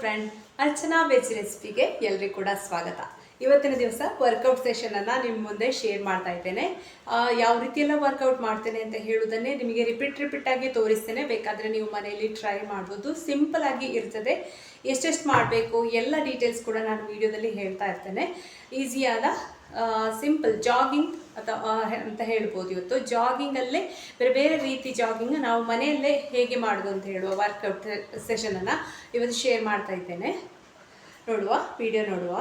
Friend, Archana veg ರೆಸಿಪಿಗೆ ಎಲ್ಲರಿಗೂ ಕೂಡ ಸ್ವಾಗತ. ಇವತ್ತಿನ ದಿವಸ ವರ್ಕೌಟ್ ಸೆಷನನ್ನು ನಿಮ್ಮ ಮುಂದೆ ಶೇರ್ ಮಾಡ್ತಾ ಇದ್ದೇನೆ. ಯಾವ ರೀತಿಯೆಲ್ಲ ವರ್ಕೌಟ್ ಮಾಡ್ತೇನೆ ಅಂತ ಹೇಳೋದನ್ನೇ ನಿಮಗೆ ರಿಪೀಟ್ ಆಗಿ ತೋರಿಸ್ತೇನೆ. ಬೇಕಾದರೆ ನೀವು ಮನೆಯಲ್ಲಿ ಟ್ರೈ ಮಾಡ್ಬೋದು. ಸಿಂಪಲ್ ಆಗಿ ಇರ್ತದೆ. ಎಷ್ಟೆಷ್ಟು ಮಾಡಬೇಕು ಎಲ್ಲ ಡೀಟೇಲ್ಸ್ ಕೂಡ ನಾನು ವಿಡಿಯೋದಲ್ಲಿ ಹೇಳ್ತಾ ಇರ್ತೇನೆ. ಈಸಿಯಾದ ಸಿಂಪಲ್ ಜಾಗಿಂಗ್ ಅಂತ ಹೇಳ್ಬೋದು. ಇವತ್ತು ಜಾಗಿಂಗಲ್ಲೇ ಬೇರೆ ಬೇರೆ ರೀತಿ ಜಾಗಿಂಗ್ ನಾವು ಮನೆಯಲ್ಲೇ ಹೇಗೆ ಮಾಡೋದು ಅಂತ ಹೇಳುವ ವರ್ಕೌಟ್ ಸೆಷನನ್ನು ಇವತ್ತು ಶೇರ್ ಮಾಡ್ತಾ ಇದ್ದೇನೆ. ವಿಡಿಯೋ ನೋಡುವ.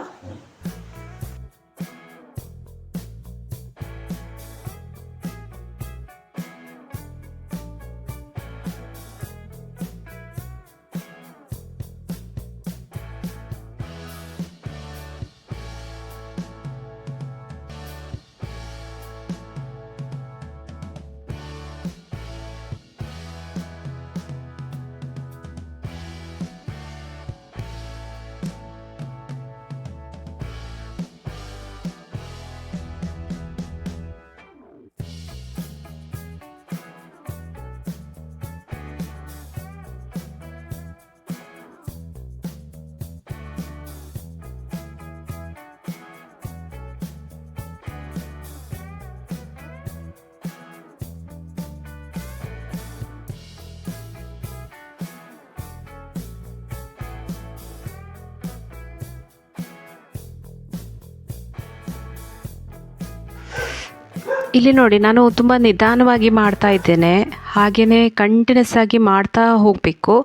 ಇಲ್ಲಿ ನೋಡಿ, ನಾನು ತುಂಬ ನಿಧಾನವಾಗಿ ಮಾಡ್ತಾ ಇದ್ದೇನೆ. ಹಾಗೆಯೇ ಕಂಟಿನ್ಯೂಸ್ ಆಗಿ ಮಾಡ್ತಾ ಹೋಗಬೇಕು.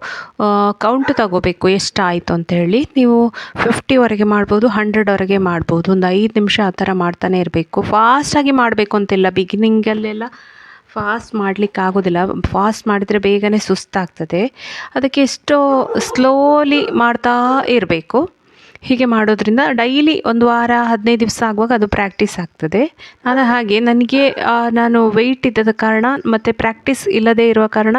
ಕೌಂಟ್ ತಗೋಬೇಕು ಎಷ್ಟಾಯಿತು ಅಂತ ಹೇಳಿ. ನೀವು 50ವರೆಗೆ ಮಾಡ್ಬೋದು, 100ವರೆಗೆ ಮಾಡ್ಬೋದು. ಒಂದು 5 ನಿಮಿಷ ಆ ಥರ ಮಾಡ್ತಾನೆ ಇರಬೇಕು. ಫಾಸ್ಟಾಗಿ ಮಾಡಬೇಕು ಅಂತಿಲ್ಲ. ಬಿಗಿನಿಂಗಲ್ಲೆಲ್ಲ ಫಾಸ್ಟ್ ಮಾಡಲಿಕ್ಕೆ ಆಗೋದಿಲ್ಲ. ಫಾಸ್ಟ್ ಮಾಡಿದರೆ ಬೇಗನೆ ಸುಸ್ತಾಗ್ತದೆ. ಅದಕ್ಕೆ ಎಷ್ಟೋ ಸ್ಲೋಲಿ ಮಾಡ್ತಾ ಇರಬೇಕು. ಹೀಗೆ ಮಾಡೋದ್ರಿಂದ ಡೈಲಿ ಒಂದು ವಾರ 15 ದಿವಸ ಆಗುವಾಗ ಅದು ಪ್ರಾಕ್ಟೀಸ್ ಆಗ್ತದೆ. ನಾನು ವೆಯ್ಟ್ ಇದ್ದದ ಕಾರಣ ಮತ್ತು ಪ್ರಾಕ್ಟೀಸ್ ಇಲ್ಲದೇ ಇರುವ ಕಾರಣ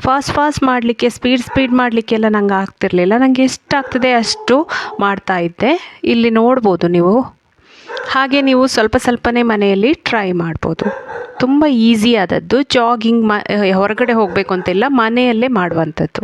ಫಾಸ್ಟ್ ಮಾಡಲಿಕ್ಕೆ ಸ್ಪೀಡ್ ಮಾಡಲಿಕ್ಕೆಲ್ಲ ನಂಗೆ ಆಗ್ತಿರಲಿಲ್ಲ. ನನಗೆ ಎಷ್ಟಾಗ್ತದೆ ಅಷ್ಟು ಮಾಡ್ತಾ ಇದ್ದೆ. ಇಲ್ಲಿ ನೋಡ್ಬೋದು ನೀವು. ಹಾಗೆ ನೀವು ಸ್ವಲ್ಪನೇ ಮನೆಯಲ್ಲಿ ಟ್ರೈ ಮಾಡ್ಬೋದು. ತುಂಬ ಈಸಿ ಆದದ್ದು. ಜಾಗಿಂಗ್ ಹೊರಗಡೆ ಹೋಗಬೇಕು ಅಂತಿಲ್ಲ, ಮನೆಯಲ್ಲೇ ಮಾಡುವಂಥದ್ದು.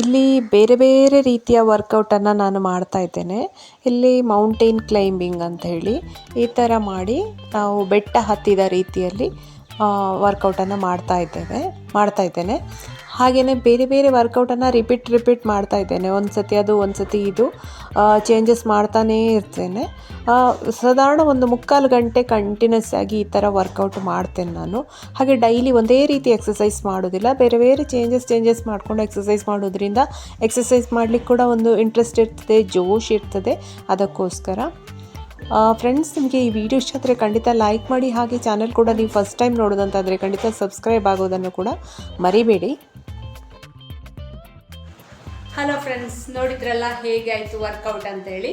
ಇಲ್ಲಿ ಬೇರೆ ಬೇರೆ ರೀತಿಯ ವರ್ಕೌಟನ್ನು ನಾನು ಮಾಡ್ತಾ ಇದ್ದೇನೆ. ಇಲ್ಲಿ ಮೌಂಟೇನ್ ಕ್ಲೈಂಬಿಂಗ್ ಅಂತ ಹೇಳಿ ಈ ಥರ ಮಾಡಿ ನಾವು ಬೆಟ್ಟ ಹತ್ತಿದ ರೀತಿಯಲ್ಲಿ ವರ್ಕೌಟನ್ನು ಮಾಡ್ತಾ ಇದ್ದೇನೆ. ಹಾಗೆಯೇ ಬೇರೆ ಬೇರೆ ವರ್ಕೌಟನ್ನು ರಿಪೀಟ್ ಮಾಡ್ತಾ ಇದ್ದೇನೆ. ಒಂದು ಸತಿ ಅದು ಒಂದು ಸತಿ ಇದು ಚೇಂಜಸ್ ಮಾಡ್ತಾನೇ ಇರ್ತೇನೆ. ಸಾಧಾರಣ ಒಂದು 3/4 ಗಂಟೆ ಕಂಟಿನ್ಯೂಸ್ ಆಗಿ ಈ ಥರ ವರ್ಕೌಟ್ ಮಾಡ್ತೇನೆ ನಾನು. ಹಾಗೆ ಡೈಲಿ ಒಂದೇ ರೀತಿ ಎಕ್ಸಸೈಸ್ ಮಾಡೋದಿಲ್ಲ, ಬೇರೆ ಬೇರೆ ಚೇಂಜಸ್ ಮಾಡಿಕೊಂಡು ಎಕ್ಸಸೈಸ್ ಮಾಡೋದ್ರಿಂದ ಎಕ್ಸಸೈಸ್ ಮಾಡಲಿಕ್ಕೆ ಕೂಡ ಒಂದು ಇಂಟ್ರೆಸ್ಟ್ ಇರ್ತದೆ, ಜೋಶ್ ಇರ್ತದೆ. ಅದಕ್ಕೋಸ್ಕರ ಫ್ರೆಂಡ್ಸ್, ನಿಮಗೆ ಈ ವಿಡಿಯೋ ಇಷ್ಟ ಆದರೆ ಖಂಡಿತ ಲೈಕ್ ಮಾಡಿ. ಹಾಗೆ ಚಾನಲ್ ಕೂಡ ನೀವು ಫಸ್ಟ್ ಟೈಮ್ ನೋಡೋದಂತಾದರೆ ಖಂಡಿತ ಸಬ್ಸ್ಕ್ರೈಬ್ ಆಗೋದನ್ನು ಕೂಡ ಮರಿಬೇಡಿ. ಹಲೋ ಫ್ರೆಂಡ್ಸ್, ನೋಡಿದ್ರಲ್ಲ ಹೇಗೆ ಆಯಿತು ವರ್ಕೌಟ್ ಅಂತೇಳಿ.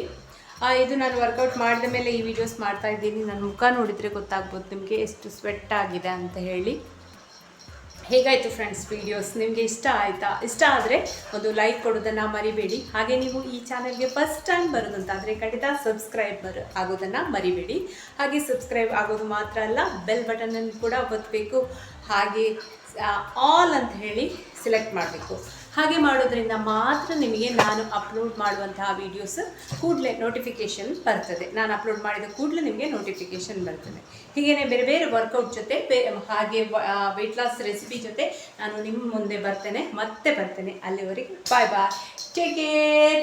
ಇದು ನಾನು ವರ್ಕೌಟ್ ಮಾಡಿದ ಮೇಲೆ ಈ ವಿಡಿಯೋಸ್ ಮಾಡ್ತಾ ಇದ್ದೀನಿ. ನನ್ನ ಮುಖ ನೋಡಿದರೆ ಗೊತ್ತಾಗ್ಬೋದು ನಿಮಗೆ ಎಷ್ಟು ಸ್ವೆಟ್ ಆಗಿದೆ ಅಂತ ಹೇಳಿ. ಹೇಗಾಯಿತು ಫ್ರೆಂಡ್ಸ್ ವಿಡಿಯೋಸ್? ನಿಮಗೆ ಇಷ್ಟ ಆಯಿತಾ? ಇಷ್ಟ ಆದರೆ ಒಂದು ಲೈಕ್ ಕೊಡೋದನ್ನು ಮರಿಬೇಡಿ. ಹಾಗೆ ನೀವು ಈ ಚಾನಲ್ಗೆ ಫಸ್ಟ್ ಟೈಮ್ ಬರೋದಂತಾದರೆ ಖಂಡಿತ ಸಬ್ಸ್ಕ್ರೈಬ್ ಆಗೋದನ್ನು ಮರಿಬೇಡಿ. ಹಾಗೆ ಸಬ್ಸ್ಕ್ರೈಬ್ ಆಗೋದು ಮಾತ್ರ ಅಲ್ಲ, ಬೆಲ್ ಬಟನನ್ನು ಕೂಡ ಒತ್ತಬೇಕು. ಹಾಗೆ ಆಲ್ ಅಂತ ಹೇಳಿ ಸೆಲೆಕ್ಟ್ ಮಾಡಬೇಕು. ಹಾಗೆ ಮಾಡೋದ್ರಿಂದ ಮಾತ್ರ ನಿಮಗೆ ನಾನು ಅಪ್ಲೋಡ್ ಮಾಡುವಂತಹ ವೀಡಿಯೋಸ್ ಕೂಡಲೇ ನೋಟಿಫಿಕೇಷನ್ ಬರ್ತದೆ. ನಾನು ಅಪ್ಲೋಡ್ ಮಾಡಿದ ಕೂಡಲೇ ನಿಮಗೆ ನೋಟಿಫಿಕೇಷನ್ ಬರ್ತದೆ. ಹೀಗೇ ಬೇರೆ ಬೇರೆ ವರ್ಕೌಟ್ ಜೊತೆ ಹಾಗೆ ವೆಯ್ಟ್ ಲಾಸ್ ರೆಸಿಪಿ ಜೊತೆ ನಾನು ನಿಮ್ಮ ಮುಂದೆ ಮತ್ತೆ ಬರ್ತೇನೆ. ಅಲ್ಲಿವರೆಗೆ ಬಾಯ್ ಬಾಯ್, ಟೇಕ್ ಕೇರ್.